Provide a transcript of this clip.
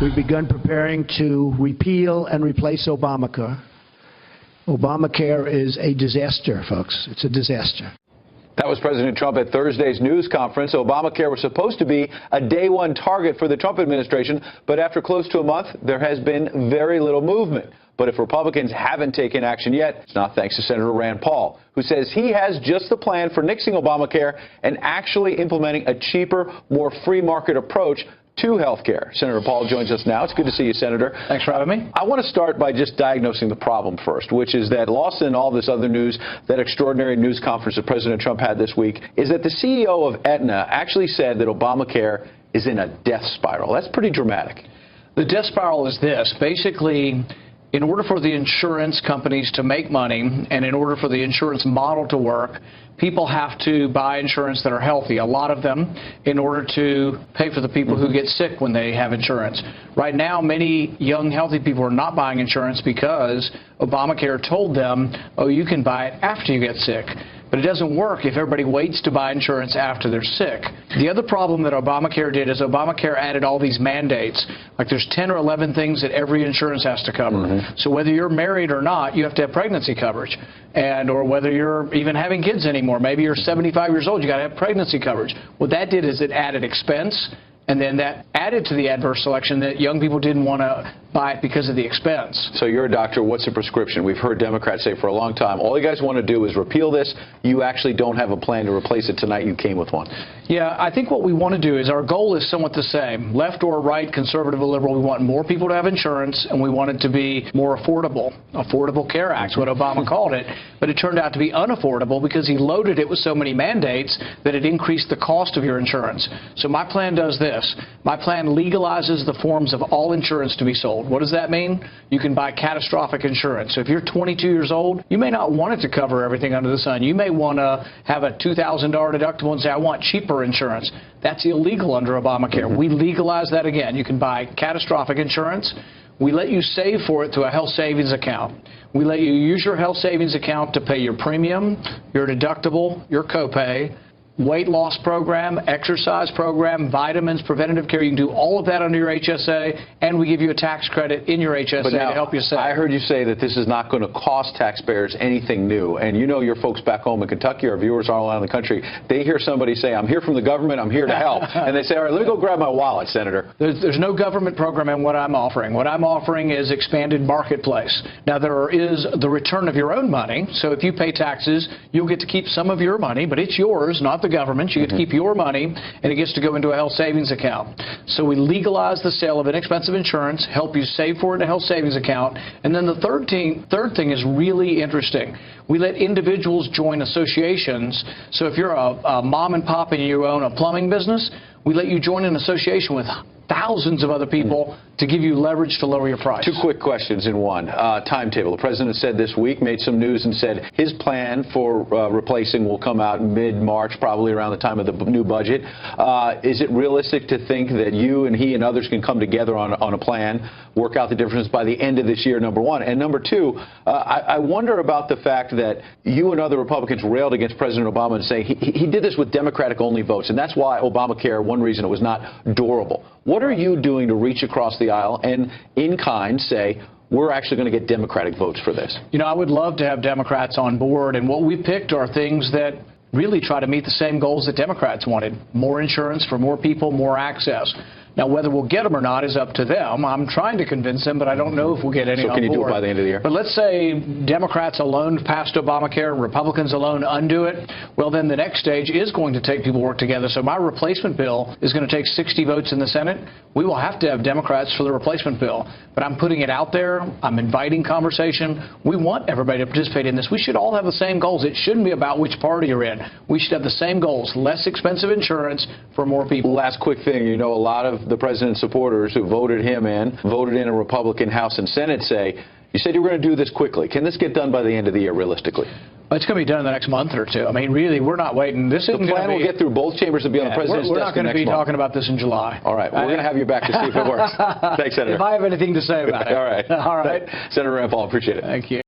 We've begun preparing to repeal and replace Obamacare. Obamacare is a disaster, folks. It's a disaster. That was President Trump at Thursday's news conference. Obamacare was supposed to be a day one target for the Trump administration, but after close to a month, there has been very little movement. But if Republicans haven't taken action yet, it's not thanks to Senator Rand Paul, who says he has just the plan for nixing Obamacare and actually implementing a cheaper, more free market approach to health care. Senator Paul joins us now. It's good to see you, Senator. Thanks for having me. I want to start by just diagnosing the problem first, which is that lost in all this other news, that extraordinary news conference that President Trump had this week, is that the CEO of Aetna actually said that Obamacare is in a death spiral. That's pretty dramatic. The death spiral is this. Basically, in order for the insurance companies to make money and in order for the insurance model to work, people have to buy insurance that are healthy, a lot of them, in order to pay for the people who get sick when they have insurance. Right now, many young, healthy people are not buying insurance because Obamacare told them, oh, you can buy it after you get sick. But it doesn't work if everybody waits to buy insurance after they're sick. The other problem that Obamacare did is Obamacare added all these mandates. Like there's 10 or 11 things that every insurance has to cover. So whether you're married or not, you have to have pregnancy coverage. Or whether you're even having kids anymore. Maybe you're 75 years old, you got to have pregnancy coverage. What that did is it added expense, and then that added to the adverse selection that young people didn't want to buy it because of the expense. So you're a doctor. What's the prescription? We've heard Democrats say for a long time, all you guys want to do is repeal this. You actually don't have a plan to replace it. Tonight you came with one. Yeah, I think what we want to do is our goal is somewhat the same. Left or right, conservative or liberal, we want more people to have insurance, and we want it to be more affordable. Affordable Care Act is what Obama called it. But it turned out to be unaffordable because he loaded it with so many mandates that it increased the cost of your insurance. So my plan does this. My plan legalizes the forms of all insurance to be sold. What does that mean? You can buy catastrophic insurance. So if you're 22 years old, you may not want it to cover everything under the sun. You may want to have a $2,000 deductible and say, I want cheaper insurance. That's illegal under Obamacare. We legalize that again. You can buy catastrophic insurance. We let you save for it through a health savings account. We let you use your health savings account to pay your premium, your deductible, your copay, weight loss program, exercise program, vitamins, preventative care. You can do all of that under your HSA, and we give you a tax credit in your HSA to help you save. I heard you say that this is not going to cost taxpayers anything new. And you know your folks back home in Kentucky, our viewers all around the country, they hear somebody say, I'm here from the government, I'm here to help. And they say, all right, let me go grab my wallet, Senator. There's no government program in what I'm offering. What I'm offering is expanded marketplace. Now, there is the return of your own money. So if you pay taxes, you'll get to keep some of your money, but it's yours, not the government. You get to keep your money, and it gets to go into a health savings account. So we legalize the sale of inexpensive insurance, help you save for it in a health savings account. And then the third thing is really interesting. We let individuals join associations. So if you're a mom and pop and you own a plumbing business, we let you join an association with thousands of other people to give you leverage to lower your price. Two quick questions in one. Timetable. The president said this week, made some news and said his plan for replacing will come out mid-March, probably around the time of the new budget. Is it realistic to think that you and he and others can come together on a plan, work out the difference by the end of this year, number one? And number two, I wonder about the fact that you and other Republicans railed against President Obama and say he did this with Democratic-only votes, and that's why Obamacare, one reason it was not durable. What are you doing to reach across the aisle and, in kind, say, we're actually going to get Democratic votes for this? You know, I would love to have Democrats on board, and what we picked are things that really try to meet the same goals that Democrats wanted. More insurance for more people, more access. Now, whether we'll get them or not is up to them. I'm trying to convince them, but I don't know if we'll get any on board. So can you do it by the end of the year? But let's say Democrats alone passed Obamacare, Republicans alone undo it. Well, then the next stage is going to take people work together. So my replacement bill is going to take 60 votes in the Senate. We will have to have Democrats for the replacement bill. But I'm putting it out there. I'm inviting conversation. We want everybody to participate in this. We should all have the same goals. It shouldn't be about which party you're in. We should have the same goals. Less expensive insurance for more people. Last quick thing. You know, a lot of the president's supporters who voted him in, voted in a Republican House and Senate say, you said you were going to do this quickly. Can this get done by the end of the year, realistically? It's going to be done in the next month or two. I mean, really, we're not waiting. This isn't the plan will get through both chambers and be on the president's desk. We're not going to be talking about this in July. All right. We're going to have you back to see if it works. Thanks, Senator. If I have anything to say about it. All right. All right. Senator Rand Paul, appreciate it. Thank you.